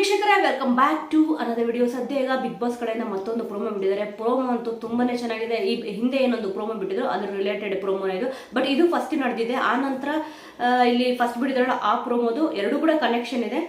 ವೀಕ್ಷಕರೇ welcome back to another video. ಸದ್ಯ ಈಗ ಬಿಗ್ ಬಾಸ್ ಕಡೆಯಿಂದ ಮತ್ತೊಂದು ಪ್ರೋಮೋ ಬಿಟ್ಟಿದ್ದಾರೆ. ಪ್ರೋಮೋ ಅಂತೂ ತುಂಬಾನೇ ಚೆನ್ನಾಗಿದೆ. ಈ ಹಿಂದೆ ಏನೊಂದು ಪ್ರೋಮೋ ಬಿಟ್ಟಿದ್ರು ಅದ್ರ ರಿಲೇಟೆಡ್ ಪ್ರೋಮೋ ಇದು, ಬಟ್ ಇದು ಫಸ್ಟ್ ನಡೆದಿದೆ. ಆ ನಂತರ ಇಲ್ಲಿ ಫಸ್ಟ್ ಬಿಟ್ಟಿದಾರಲ್ಲ ಆ ಪ್ರೋಮೋದು ಎರಡು ಕೂಡ ಕನೆಕ್ಷನ್ ಇದೆ.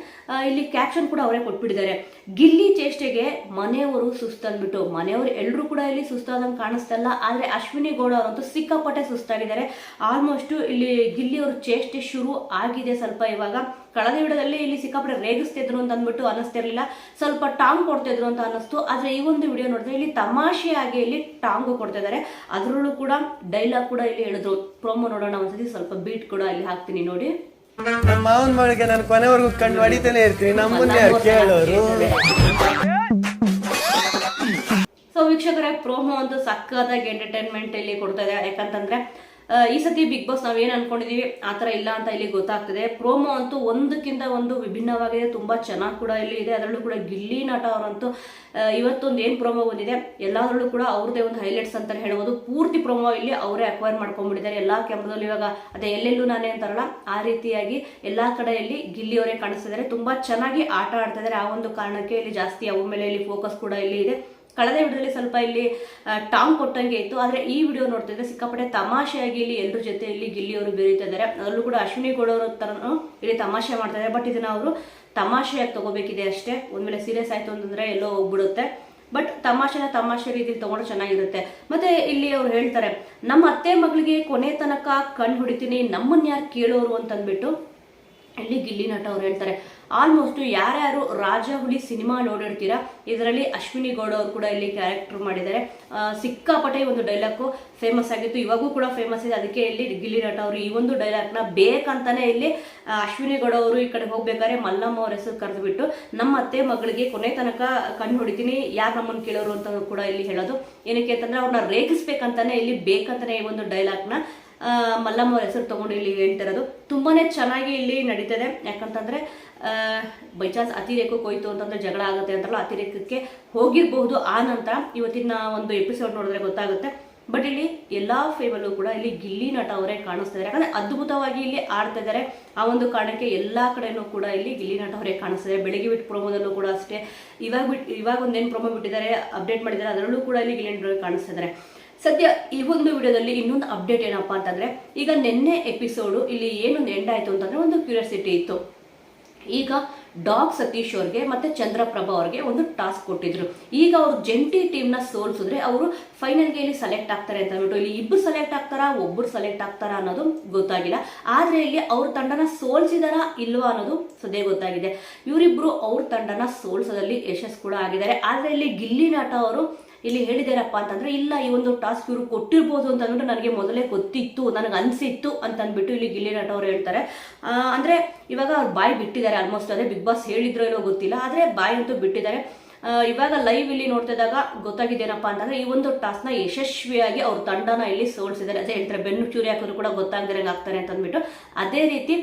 ಇಲ್ಲಿ ಕ್ಯಾಪ್ಷನ್ ಕೂಡ ಅವರೇ ಕೊಟ್ಬಿಟ್ಟಿದ್ದಾರೆ. ಗಿಲ್ಲಿ ಚೇಷ್ಟೆಗೆ ಮನೆಯವರು ಸುಸ್ತಂದ್ಬಿಟ್ಟು, ಮನೆಯವರು ಎಲ್ಲರೂ ಕೂಡ ಇಲ್ಲಿ ಸುಸ್ತಾದಂಗೆ ಕಾಣಿಸ್ತಲ್ಲ. ಆದ್ರೆ ಅಶ್ವಿನಿ ಗೌಡ ಅವರಂತೂ ಸಿಕ್ಕಾಪಟ್ಟೆ ಸುಸ್ತಾಗಿದ್ದಾರೆ. ಆಲ್ಮೋಸ್ಟ್ ಇಲ್ಲಿ ಗಿಲ್ಲಿ ಅವ್ರ ಚೇಷ್ಟೆ ಶುರು ಆಗಿದೆ. ಸ್ವಲ್ಪ ಇವಾಗ ಕಳೆದ ವಿಡಿಯೋದಲ್ಲಿ ಇಲ್ಲಿ ಸಿಕ್ಕಾಪಟ್ಟೆ ರೇಗಿಸ್ತಿದ್ರು ಅಂತ ಅಂದ್ಬಿಟ್ಟು ಅನ್ನಿಸ್ತಿರ್ಲಿಲ್ಲ, ಸ್ವಲ್ಪ ಟಾಂಗ್ ಕೊಡ್ತಿದ್ರು ಅಂತ ಅನ್ನಿಸ್ತು. ಆದ್ರೆ ಈ ಒಂದು ವಿಡಿಯೋ ನೋಡಿದ್ರೆ ಇಲ್ಲಿ ತಮಾಷೆಯಾಗಿ ಇಲ್ಲಿ ಟಾಂಗು ಕೊಡ್ತಾ ಇದ್ದಾರೆ. ಅದರಲ್ಲೂ ಕೂಡ ಡೈಲಾಗ್ ಕೂಡ ಇಲ್ಲಿ ಹೇಳಿದ್ರು. ಪ್ರೋಮೋ ನೋಡೋಣ ಒಂದ್ಸತಿ, ಸ್ವಲ್ಪ ಬೀಟ್ ಕೂಡ ಇಲ್ಲಿ ಹಾಕ್ತೀನಿ ನೋಡಿ. ನಮ್ಮ ಮಾವನ ಮಗಳಿಗೆ ನಾನು ಕೊನೆವರೆಗೂ ಕಂಡು ಹೊಡಿತಾನೆ ಇರ್ತೀನಿ, ನಮ್ಮನ್ನೇ ಕೇಳೋರು. ಸೊ ವೀಕ್ಷಕರೇ, ಪ್ರೋಮೋ ಅಂತೂ ಸಕ್ಕತ್ತಾಗಿ ಎಂಟರ್ಟೈನ್ಮೆಂಟ್ ಇಲ್ಲಿ ಕೊಡ್ತಾ ಇದೆ. ಯಾಕಂತಂದ್ರೆ ಈ ಸತಿ ಬಿಗ್ ಬಾಸ್ ನಾವೇನು ಅನ್ಕೊಂಡಿದೀವಿ ಆ ಥರ ಇಲ್ಲ ಅಂತ ಇಲ್ಲಿ ಗೊತ್ತಾಗ್ತದೆ. ಪ್ರೋಮೋ ಅಂತೂ ಒಂದಕ್ಕಿಂತ ಒಂದು ವಿಭಿನ್ನವಾಗಿದೆ, ತುಂಬಾ ಚೆನ್ನಾಗಿ ಕೂಡ ಇಲ್ಲಿ ಇದೆ. ಅದರಲ್ಲೂ ಕೂಡ ಗಿಲ್ಲಿ ನಟ ಅವರಂತೂ ಇವತ್ತೊಂದು ಏನು ಪ್ರೋಮೋ ಬಂದಿದೆ ಎಲ್ಲದರಲ್ಲೂ ಕೂಡ ಅವ್ರದೇ ಒಂದು ಹೈಲೈಟ್ಸ್ ಅಂತ ಹೇಳ್ಬೋದು. ಪೂರ್ತಿ ಪ್ರೋಮೋ ಇಲ್ಲಿ ಅವರೇ ಅಕ್ವೈರ್ ಮಾಡ್ಕೊಂಡ್ಬಿಟ್ಟಿದ್ದಾರೆ. ಎಲ್ಲಾ ಕ್ಯಾಮ್ರಾದಲ್ಲಿ ಇವಾಗ ಅದೇ ಎಲ್ಲೆಲ್ಲೂ ನಾನೇ ಅಂತಾರಲ್ಲ ಆ ರೀತಿಯಾಗಿ ಎಲ್ಲಾ ಕಡೆಯಲ್ಲಿ ಗಿಲ್ಲಿ ಅವರೇ ಕಾಣಿಸ್ತಿದ್ದಾರೆ. ತುಂಬಾ ಚೆನ್ನಾಗಿ ಆಟ ಆಡ್ತಾ ಇದ್ದಾರೆ. ಆ ಒಂದು ಕಾರಣಕ್ಕೆ ಇಲ್ಲಿ ಜಾಸ್ತಿ ಅವ್ರ ಮೇಲೆ ಇಲ್ಲಿ ಫೋಕಸ್ ಕೂಡ ಇಲ್ಲಿ ಇದೆ. ಕಳೆದ ವಿಡಿಯೋದಲ್ಲಿ ಸ್ವಲ್ಪ ಇಲ್ಲಿ ಟಾಂಗ್ ಕೊಟ್ಟಂಗೆ ಇತ್ತು, ಆದ್ರೆ ಈ ವಿಡಿಯೋ ನೋಡ್ತಿದ್ರೆ ಸಿಕ್ಕಾಪಟ್ಟೆ ತಮಾಷೆಯಾಗಿ ಇಲ್ಲಿ ಎಲ್ಲರ ಜೊತೆ ಇಲ್ಲಿ ಗಿಲ್ಲಿ ಅವರು ಬೆರೀತಾ ಇದ್ದಾರೆ. ಅದರಲ್ಲೂ ಕೂಡ ಅಶ್ವಿನಿ ಗೌಡ ಅವರ ತರನು ಇಲ್ಲಿ ತಮಾಷೆ ಮಾಡ್ತಾ ಇದ್ದಾರೆ. ಬಟ್ ಇದನ್ನ ಅವರು ತಮಾಷೆಯಾಗಿ ತಗೋಬೇಕಿದೆ ಅಷ್ಟೇ. ಒಂದ್ವೇಳೆ ಸೀರಿಯಸ್ ಆಯ್ತು ಅಂತಂದ್ರೆ ಎಲ್ಲೋ ಹೋಗ್ಬಿಡುತ್ತೆ. ಬಟ್ ತಮಾಷೆ ರೀತಿಯಲ್ಲಿ ತಗೊಂಡ್ರೆ ಚೆನ್ನಾಗಿರುತ್ತೆ. ಮತ್ತೆ ಇಲ್ಲಿ ಅವ್ರು ಹೇಳ್ತಾರೆ, ನಮ್ಮ ಅತ್ತೆ ಮಗಳಿಗೆ ಕೊನೆ ತನಕ ಕಣ್ಣು ಹೊಡಿತೀನಿ, ನಮ್ಮನ್ನ ಯಾರು ಕೇಳೋರು ಅಂತಂದ್ಬಿಟ್ಟು ಇಲ್ಲಿ ಗಿಲ್ಲಿ ನಟ ಅವ್ರು ಹೇಳ್ತಾರೆ. ಆಲ್ಮೋಸ್ಟ್ ಯಾರ್ಯಾರು ರಾಜ ಹುಲಿ ಸಿನಿಮಾ ನೋಡಿರ್ತೀರಾ, ಇದರಲ್ಲಿ ಅಶ್ವಿನಿ ಗೌಡ ಅವರು ಕೂಡ ಇಲ್ಲಿ ಕ್ಯಾರೆಕ್ಟರ್ ಮಾಡಿದ್ದಾರೆ. ಸಿಕ್ಕಾಪಟ್ಟೆ ಒಂದು ಡೈಲಾಗ್ ಫೇಮಸ್ ಆಗಿತ್ತು, ಇವಾಗೂ ಕೂಡ ಫೇಮಸ್ ಇದೆ. ಅದಕ್ಕೆ ಇಲ್ಲಿ ಗಿಲ್ಲಿ ನಟ ಅವರು ಈ ಒಂದು ಡೈಲಾಗ್ನ ಬೇಕಂತಾನೆ ಇಲ್ಲಿ ಅಶ್ವಿನಿ ಗೌಡ ಅವರು ಈ ಕಡೆ ಹೋಗ್ಬೇಕಾದ್ರೆ ಮಲ್ಲಮ್ಮ ಅವ್ರ ಹೆಸರು ಕರೆದ್ಬಿಟ್ಟು ನಮ್ಮ ಅತ್ತೆ ಮಗಳಿಗೆ ಕೊನೆ ತನಕ ಕಣ್ಣು ಹೊಡಿತೀನಿ, ಯಾರು ನಮ್ಮನ್ನು ಕೇಳೋರು ಅಂತ ಕೂಡ ಇಲ್ಲಿ ಹೇಳೋದು. ಏನಕ್ಕೆ ಅಂತಂದ್ರೆ ಅವ್ರನ್ನ ರೇಗಿಸ್ಬೇಕಂತಾನೆ ಇಲ್ಲಿ ಬೇಕಂತಾನೆ ಈ ಒಂದು ಡೈಲಾಗ್ನ ಮಲ್ಲಮ್ಮ ಅವ್ರ ಹೆಸರು ತಗೊಂಡು ಇಲ್ಲಿ ಹೇಳ್ತಿರೋದು. ತುಂಬಾನೇ ಚೆನ್ನಾಗಿ ಇಲ್ಲಿ ನಡೀತದೆ. ಯಾಕಂತಂದ್ರೆ ಬೈ ಚಾನ್ಸ್ ಅತಿರೇಕಕ್ಕೆ ಹೋಯ್ತು ಅಂತಂದ್ರೆ ಜಗಳ ಆಗುತ್ತೆ ಅಂತಲ್ಲ, ಅತಿರೇಕಕ್ಕೆ ಹೋಗಿರಬಹುದು. ಆ ನಂತರ ಇವತ್ತಿನ ಒಂದು ಎಪಿಸೋಡ್ ನೋಡಿದ್ರೆ ಗೊತ್ತಾಗುತ್ತೆ. ಬಟ್ ಇಲ್ಲಿ ಎಲ್ಲಾ ಫೇಮಲ್ಲೂ ಕೂಡ ಇಲ್ಲಿ ಗಿಲ್ಲಿ ನಟ ಅವರೇ ಕಾಣಿಸ್ತಾ ಇದ್ದಾರೆ. ಯಾಕಂದ್ರೆ ಅದ್ಭುತವಾಗಿ ಇಲ್ಲಿ ಆಡ್ತಾ ಇದ್ದಾರೆ. ಆ ಒಂದು ಕಾರಣಕ್ಕೆ ಎಲ್ಲಾ ಕಡೆನೂ ಕೂಡ ಇಲ್ಲಿ ಗಿಲ್ಲಿ ನಟ ಅವರೇ ಕಾಣಿಸ್ತಿದ್ದಾರೆ. ಬೆಳಿಗ್ಗೆ ಬಿಟ್ಟು ಪ್ರೋಮೋದಲ್ಲೂ ಕೂಡ ಅಷ್ಟೇ. ಇವಾಗ ಒಂದೇನು ಪ್ರೋಮೋ ಬಿಟ್ಟಿದ್ದಾರೆ, ಅಪ್ಡೇಟ್ ಮಾಡಿದ್ದಾರೆ, ಅದರಲ್ಲೂ ಕೂಡ ಇಲ್ಲಿ ಗಿಲ್ಲಿ ನಟ ಕಾಣಿಸ್ತಾ ಇದ್ದಾರೆ. ಸದ್ಯ ಈ ಒಂದು ವಿಡಿಯೋದಲ್ಲಿ ಇನ್ನೊಂದು ಅಪ್ಡೇಟ್ ಏನಪ್ಪಾ ಅಂತಂದ್ರೆ, ಈಗ ನಿನ್ನೆ ಎಪಿಸೋಡು ಇಲ್ಲಿ ಏನೊಂದು ಎಂಡ್ ಆಯ್ತು ಅಂತಂದ್ರೆ ಒಂದು ಕ್ಯೂರಿಯಾಸಿಟಿ ಇತ್ತು. ಈಗ ಡಾಗ್ ಸತೀಶ್ ಅವ್ರಿಗೆ ಮತ್ತೆ ಚಂದ್ರಪ್ರಭಾ ಅವ್ರಿಗೆ ಒಂದು ಟಾಸ್ಕ್ ಕೊಟ್ಟಿದ್ರು. ಈಗ ಅವರು ಜಂಟಿ ಟೀಮ್ ನ ಸೋಲ್ಸಿದ್ರೆ ಅವರು ಫೈನಲ್ಗೆ ಇಲ್ಲಿ ಸೆಲೆಕ್ಟ್ ಆಗ್ತಾರೆ ಅಂತ ಹೇಳ್ಬಿಟ್ಟು, ಇಲ್ಲಿ ಇಬ್ರು ಸೆಲೆಕ್ಟ್ ಆಗ್ತಾರಾ ಒಬ್ಬರು ಸೆಲೆಕ್ಟ್ ಆಗ್ತಾರಾ ಅನ್ನೋದು ಗೊತ್ತಾಗಿಲ್ಲ. ಆದ್ರೆ ಇಲ್ಲಿ ಅವ್ರ ತಂಡನ ಸೋಲ್ಸಿದಾರಾ ಇಲ್ವಾ ಅನ್ನೋದು ಸದ್ಯ ಗೊತ್ತಾಗಿದೆ. ಇವರಿಬ್ರು ಅವ್ರ ತಂಡನ ಸೋಲ್ಸೋದಲ್ಲಿ ಯಶಸ್ಸು ಕೂಡ ಆಗಿದ್ದಾರೆ. ಆದ್ರೆ ಇಲ್ಲಿ ಗಿಲ್ಲಿ ನಟ ಅವರು ಇಲ್ಲಿ ಹೇಳಿದಾರಪ್ಪ ಅಂತಂದ್ರೆ, ಇಲ್ಲ ಈ ಒಂದು ಟಾಸ್ಕ್ ಇವರು ಕೊಟ್ಟಿರ್ಬೋದು ಅಂತ ಅಂದ್ಬಿಟ್ಟು ನನಗೆ ಮೊದಲೇ ಗೊತ್ತಿತ್ತು, ನನಗೆ ಅನ್ಸಿತ್ತು ಅಂತ ಅಂದ್ಬಿಟ್ಟು ಇಲ್ಲಿ ಗಿಲ್ಲಿ ನಟ ಅವರು ಹೇಳ್ತಾರೆ. ಅಂದ್ರೆ ಇವಾಗ ಅವ್ರು ಬಾಯ್ ಬಿಟ್ಟಿದ್ದಾರೆ ಆಲ್ಮೋಸ್ಟ್. ಅದೇ ಬಿಗ್ ಬಾಸ್ ಹೇಳಿದ್ರೋ ಏನೋ ಗೊತ್ತಿಲ್ಲ, ಆದ್ರೆ ಬಾಯ್ ಅಂತೂ ಬಿಟ್ಟಿದ್ದಾರೆ. ಇವಾಗ ಲೈವ್ ಇಲ್ಲಿ ನೋಡ್ತಿದ್ದಾಗ ಗೊತ್ತಾಗಿದ್ದೇನಪ್ಪಾ ಅಂತಂದ್ರೆ, ಈ ಒಂದು ಟಾಸ್ಕ್ ನ ಯಶಸ್ವಿಯಾಗಿ ಅವ್ರ ತಂಡನ ಇಲ್ಲಿ ಸೋಲ್ಸಿದ್ದಾರೆ. ಅದೇ ಹೇಳ್ತಾರೆ, ಬೆನ್ನು ಚೂರಿ ಹಾಕಿದ್ರು ಕೂಡ ಗೊತ್ತಾಗದಿರಂಗೆ ಆಗ್ತಾರೆ ಅಂತ ಅಂದ್ಬಿಟ್ಟು. ಅದೇ ರೀತಿ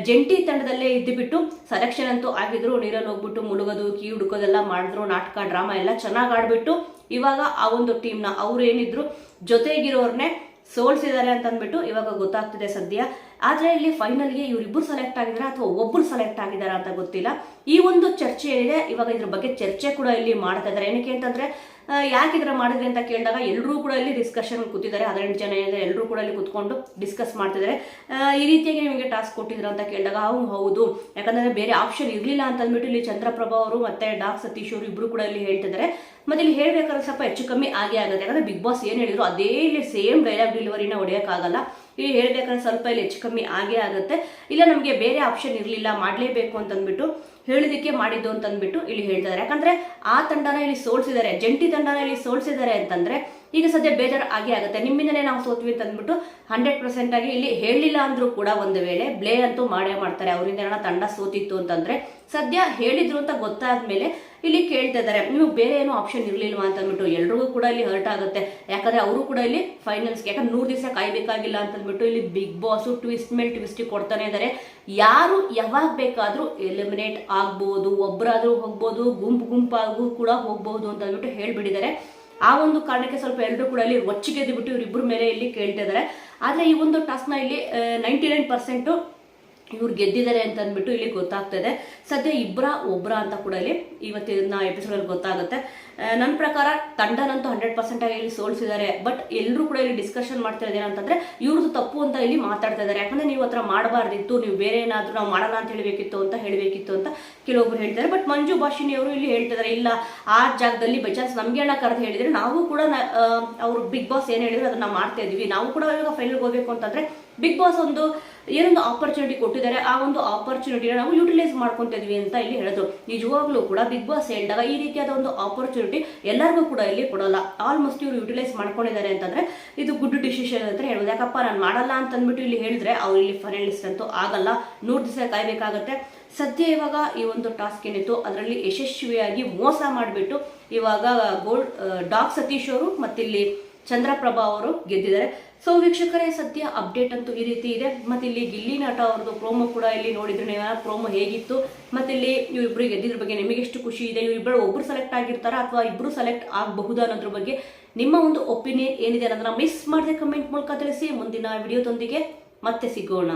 ಜಂಟಿ ತಂಡದಲ್ಲೇ ಇದ್ದುಬಿಟ್ಟು ಸೆಲೆಕ್ಷನ್ ಅಂತೂ ಆಗಿದ್ರು. ನೀರಲ್ಲಿ ಹೋಗ್ಬಿಟ್ಟು ಮುಳುಗೋದು, ಕೀ ಹುಡುಕೋದೆಲ್ಲ ಮಾಡಿದ್ರು, ನಾಟಕ ಡ್ರಾಮಾ ಎಲ್ಲ ಚೆನ್ನಾಗಿ ಆಡ್ಬಿಟ್ಟು ಇವಾಗ ಆ ಒಂದು ಟೀಮ್ನ ಅವ್ರು ಏನಿದ್ರು ಜೊತೆಗಿರೋರ್ನೇ ಸೋಲ್ಸಿದ್ದಾರೆ ಅಂತ ಅಂದ್ಬಿಟ್ಟು ಇವಾಗ ಗೊತ್ತಾಗ್ತಿದೆ ಸದ್ಯ. ಆದ್ರೆ ಇಲ್ಲಿ ಫೈನಲ್ಗೆ ಇವರಿಬ್ಬರು ಸೆಲೆಕ್ಟ್ ಆಗಿದಾರ ಅಥವಾ ಒಬ್ಬರು ಸೆಲೆಕ್ಟ್ ಆಗಿದಾರ ಅಂತ ಗೊತ್ತಿಲ್ಲ. ಈ ಒಂದು ಚರ್ಚೆ ಏನಿದೆ ಇವಾಗ ಇದ್ರ ಬಗ್ಗೆ ಚರ್ಚೆ ಕೂಡ ಇಲ್ಲಿ ಮಾಡ್ತಾ ಇದ್ದಾರೆ. ಏನಕ್ಕೆ ಅಂತಂದ್ರೆ, ಯಾಕೆ ಇದರ ಮಾಡಿದ್ರಿ ಅಂತ ಕೇಳಿದಾಗ ಎಲ್ಲರೂ ಕೂಡ ಇಲ್ಲಿ ಡಿಸ್ಕಷನ್ ಕೂತಿದ್ದಾರೆ. 18 ಜನ ಏನಿದೆ ಎಲ್ಲರೂ ಕೂಡ ಇಲ್ಲಿ ಕುತ್ಕೊಂಡು ಡಿಸ್ಕಸ್ ಮಾಡ್ತಿದ್ದಾರೆ. ಈ ರೀತಿಯಾಗಿ ನಿಮಗೆ ಟಾಸ್ಕ್ ಕೊಟ್ಟಿದ್ರು ಅಂತ ಕೇಳಿದಾಗ ಹೌದು, ಯಾಕಂದ್ರೆ ಬೇರೆ ಆಪ್ಷನ್ ಇರ್ಲಿಲ್ಲ ಅಂತ ಅಂದ್ಬಿಟ್ಟು ಇಲ್ಲಿ ಚಂದ್ರಪ್ರಭಾ ಅವರು ಮತ್ತೆ ಡಾಗ್ ಸತೀಶ್ ಅವರು ಇಬ್ರು ಕೂಡ ಇಲ್ಲಿ ಹೇಳ್ತಿದ್ದಾರೆ. ಮತ್ತೆ ಇಲ್ಲಿ ಹೇಳ್ಬೇಕಾದ್ರೆ ಸ್ವಲ್ಪ ಹೆಚ್ಚು ಕಮ್ಮಿ ಆಗೇ ಆಗುತ್ತೆ. ಯಾಕಂದ್ರೆ ಬಿಗ್ ಬಾಸ್ ಏನ್ ಹೇಳಿದ್ರು ಅದೇ ಇಲ್ಲಿ ಸೇಮ್ ಡೈಲಾಗ್ ಡೆಲಿವರಿನ ಹೊಡೆಯೋಕ್ಕಾಗಲ್ಲ. ಇಲ್ಲಿ ಹೇಳ್ಬೇಕಾದ್ರೆ ಸ್ವಲ್ಪ ಇಲ್ಲಿ ಹೆಚ್ಚು ಕಮ್ಮಿ ಆಗೇ ಆಗುತ್ತೆ. ಇಲ್ಲ ನಮಗೆ ಬೇರೆ ಆಪ್ಷನ್ ಇರಲಿಲ್ಲ, ಮಾಡಲೇಬೇಕು ಅಂತಂದ್ಬಿಟ್ಟು ಹೇಳಿದಕ್ಕೆ ಮಾಡಿದ್ದು ಅಂತಂದ್ಬಿಟ್ಟು ಇಲ್ಲಿ ಹೇಳ್ತಿದ್ದಾರೆ. ಯಾಕಂದ್ರೆ ಆ ತಂಡನ ಇಲ್ಲಿ ಸೋಲ್ಸಿದ್ದಾರೆ, ಜಂಟಿ ತಂಡನ ಇಲ್ಲಿ ಸೋಲ್ಸಿದ್ದಾರೆ ಅಂತಂದ್ರೆ ಈಗ ಸದ್ಯ ಬೇಜಾರು ಆಗೇ ಆಗುತ್ತೆ. ನಿಮ್ಮಿಂದನೇ ನಾವು ಸೋತ್ವಿ ಅಂತ ಅಂದ್ಬಿಟ್ಟು 100% ಆಗಿ ಇಲ್ಲಿ ಹೇಳಿಲ್ಲ ಅಂದ್ರೂ ಕೂಡ ಒಂದು ವೇಳೆ ಬ್ಲೇ ಅಂತೂ ಮಾಡೇ ಮಾಡ್ತಾರೆ. ಅವರಿಂದ ತಂಡ ಸೋತಿತ್ತು ಅಂತಂದ್ರೆ, ಸದ್ಯ ಹೇಳಿದ್ರು ಅಂತ ಗೊತ್ತಾದ್ಮೇಲೆ ಇಲ್ಲಿ ಕೇಳ್ತಾ ಇದ್ದಾರೆ, ನೀವು ಬೇರೆ ಏನೋ ಆಪ್ಷನ್ ಇರ್ಲಿಲ್ವಾ ಅಂತ ಅಂದ್ಬಿಟ್ಟು. ಎಲ್ರಿಗೂ ಕೂಡ ಇಲ್ಲಿ ಹರ್ಟ್ ಆಗುತ್ತೆ. ಯಾಕಂದ್ರೆ ಅವರು ಕೂಡ ಇಲ್ಲಿ ಫೈನಲ್ಸ್ಗೆ ಯಾಕಂದ್ರೆ 100 ದಿವಸ ಕಾಯ್ಬೇಕಾಗಿಲ್ಲ ಅಂತ ಅಂದ್ಬಿಟ್ಟು ಇಲ್ಲಿ ಬಿಗ್ ಬಾಸ್ ಟ್ವಿಸ್ಟ್ ಮೇಲೆ ಟ್ವಿಸ್ಟ್ ಕೊಡ್ತಾನೆ ಇದ್ದಾರೆ. ಯಾರು ಯಾವಾಗ ಬೇಕಾದ್ರೂ ಎಲಿಮಿನೇಟ್ ಆಗ್ಬೋದು, ಒಬ್ಬರಾದ್ರೂ ಹೋಗ್ಬೋದು, ಗುಂಪಾಗೂ ಕೂಡ ಹೋಗ್ಬಹುದು ಅಂತ ಅಂದ್ಬಿಟ್ಟು ಹೇಳ್ಬಿಟ್ಟಿದ್ದಾರೆ. ಆ ಒಂದು ಕಾರಣಕ್ಕೆ ಸ್ವಲ್ಪ ಎಲ್ಲರೂ ಕೂಡ ಇಲ್ಲಿ ರೊಚ್ಚಿಗೆದ್ದು ಬಿಟ್ಟು ಇವರಿಬ್ಬರ ಮೇಲೆ ಇಲ್ಲಿ ಕೇಳ್ತಾ ಇದ್ದಾರೆ. ಆದ್ರೆ ಈ ಒಂದು ಟಾಸ್ಕ್ ನ ಇಲ್ಲಿ 99% ಇವ್ರು ಗೆದ್ದಿದ್ದಾರೆ ಅಂತ ಅಂದ್ಬಿಟ್ಟು ಇಲ್ಲಿ ಗೊತ್ತಾಗ್ತದೆ. ಸದ್ಯ ಒಬ್ರ ಅಂತ ಕೂಡ ಇಲ್ಲಿ ಇವತ್ತಿನ ಎಪಿಸೋಡಲ್ಲಿ ಗೊತ್ತಾಗುತ್ತೆ. ನನ್ನ ಪ್ರಕಾರ ತಂಡನಂತೂ 100% ಆಗಿ ಇಲ್ಲಿ ಸೋಲ್ಸಿದ್ದಾರೆ. ಬಟ್ ಎಲ್ಲರೂ ಕೂಡ ಇಲ್ಲಿ ಡಿಸ್ಕಷನ್ ಮಾಡ್ತಾ ಇದ್ದಾರೆ ಅಂತಂದ್ರೆ ಇವ್ರದ್ದು ತಪ್ಪು ಅಂತ ಇಲ್ಲಿ ಮಾತಾಡ್ತಾ ಇದ್ದಾರೆ. ಯಾಕಂದ್ರೆ ನೀವು ಹತ್ರ ಮಾಡಬಾರ್ದಿತ್ತು, ನೀವು ಬೇರೆ ಏನಾದ್ರೂ ನಾವು ಮಾಡೋಣ ಅಂತ ಹೇಳಬೇಕಿತ್ತು ಅಂತ ಕೆಲವೊಬ್ರು ಹೇಳ್ತಾರೆ. ಬಟ್ ಮಂಜು ಭಾಷಿಣಿ ಅವರು ಇಲ್ಲಿ ಹೇಳ್ತಿದ್ದಾರೆ, ಇಲ್ಲ ಆ ಜಾಗದಲ್ಲಿ ಬೈ ಚಾನ್ಸ್ ನಮ್ಗೆ ಅಣ್ಣ ಕರೆದು ಹೇಳಿದ್ರೆ ನಾವು ಕೂಡ ಅವ್ರು ಬಿಗ್ ಬಾಸ್ ಏನ್ ಹೇಳಿದ್ರು ಅದನ್ನ ಮಾಡ್ತಾ ಇದೀವಿ, ನಾವು ಕೂಡ ಇವಾಗ ಫೈನಲ್ ಹೋಗ್ಬೇಕು ಅಂತಂದ್ರೆ ಬಿಗ್ ಬಾಸ್ ಏನೊಂದು ಆಪರ್ಚುನಿಟಿ ಕೊಟ್ಟಿದ್ದಾರೆ, ಆ ಒಂದು ಆಪರ್ಚುನಿಟಿನ ನಾವು ಯುಟಿಲೈಸ್ ಮಾಡ್ಕೊಂತ ಇದೀವಿ ಅಂತ ಇಲ್ಲಿ ಹೇಳಿದ್ರು. ನಿಜವಾಗ್ಲೂ ಕೂಡ ಬಿಗ್ ಬಾಸ್ ಹೇಳಿದಾಗ ಈ ರೀತಿಯಾದ ಒಂದು ಆಪರ್ಚುನಿಟಿ ಎಲ್ಲರಿಗೂ ಕೂಡ ಇಲ್ಲಿ ಕೊಡಲ್ಲ. ಆಲ್ಮೋಸ್ಟ್ ಇವರು ಯುಟಿಲೈಸ್ ಮಾಡ್ಕೊಂಡಿದ್ದಾರೆ ಅಂತಂದ್ರೆ ಇದು ಗುಡ್ ಡಿಸಿಷನ್ ಅಂತ ಹೇಳ್ಬೋದು. ಯಾಕಪ್ಪ ನಾನು ಮಾಡಲ್ಲ ಅಂತ ಅಂದ್ಬಿಟ್ಟು ಇಲ್ಲಿ ಹೇಳಿದ್ರೆ ಅವ್ರು ಇಲ್ಲಿ ಫೈನಲಿಸ್ಟ್ ಅಂತೂ ಆಗಲ್ಲ, 100 ದಿವಸ ಕಾಯ್ಬೇಕಾಗತ್ತೆ. ಸದ್ಯ ಇವಾಗ ಈ ಒಂದು ಟಾಸ್ಕ್ ಏನಿತ್ತು ಅದರಲ್ಲಿ ಯಶಸ್ವಿಯಾಗಿ ಮೋಸ ಮಾಡಿಬಿಟ್ಟು ಇವಾಗ ಡಾಗ್ ಸತೀಶ್ ಅವರು ಮತ್ತಿಲ್ಲಿ ಚಂದ್ರಪ್ರಭಾ ಅವರು ಗೆದ್ದಿದ್ದಾರೆ. ಸೊ ವೀಕ್ಷಕರೇ, ಸದ್ಯ ಅಪ್ಡೇಟ್ ಅಂತೂ ಈ ರೀತಿ ಇದೆ. ಮತ್ತೆ ಇಲ್ಲಿ ಗಿಲ್ಲಿ ನಟ ಅವ್ರದ್ದು ಪ್ರೋಮೋ ಕೂಡ ಇಲ್ಲಿ ನೋಡಿದ್ರೆ ನೀವು ಪ್ರೋಮೋ ಹೇಗಿತ್ತು, ಮತ್ತೆ ಇಲ್ಲಿ ಇವರಿಬ್ರು ಗೆದ್ದಿದ್ರ ಬಗ್ಗೆ ನಿಮಗೆ ಎಷ್ಟು ಖುಷಿ ಇದೆ, ಇವರಿಬ್ಬರು ಒಬ್ರು ಸೆಲೆಕ್ಟ್ ಆಗಿರ್ತಾರ ಅಥವಾ ಇಬ್ರು ಸೆಲೆಕ್ಟ್ ಆಗಬಹುದಾ ಅನ್ನೋದ್ರ ಬಗ್ಗೆ ನಿಮ್ಮ ಒಂದು ಒಪಿನಿಯನ್ ಏನಿದೆ ಅನ್ನೋದನ್ನ ಮಿಸ್ ಮಾಡದೆ ಕಮೆಂಟ್ ಮೂಲಕ ತಿಳಿಸಿ. ಮುಂದಿನ ವಿಡಿಯೋದೊಂದಿಗೆ ಮತ್ತೆ ಸಿಗೋಣ.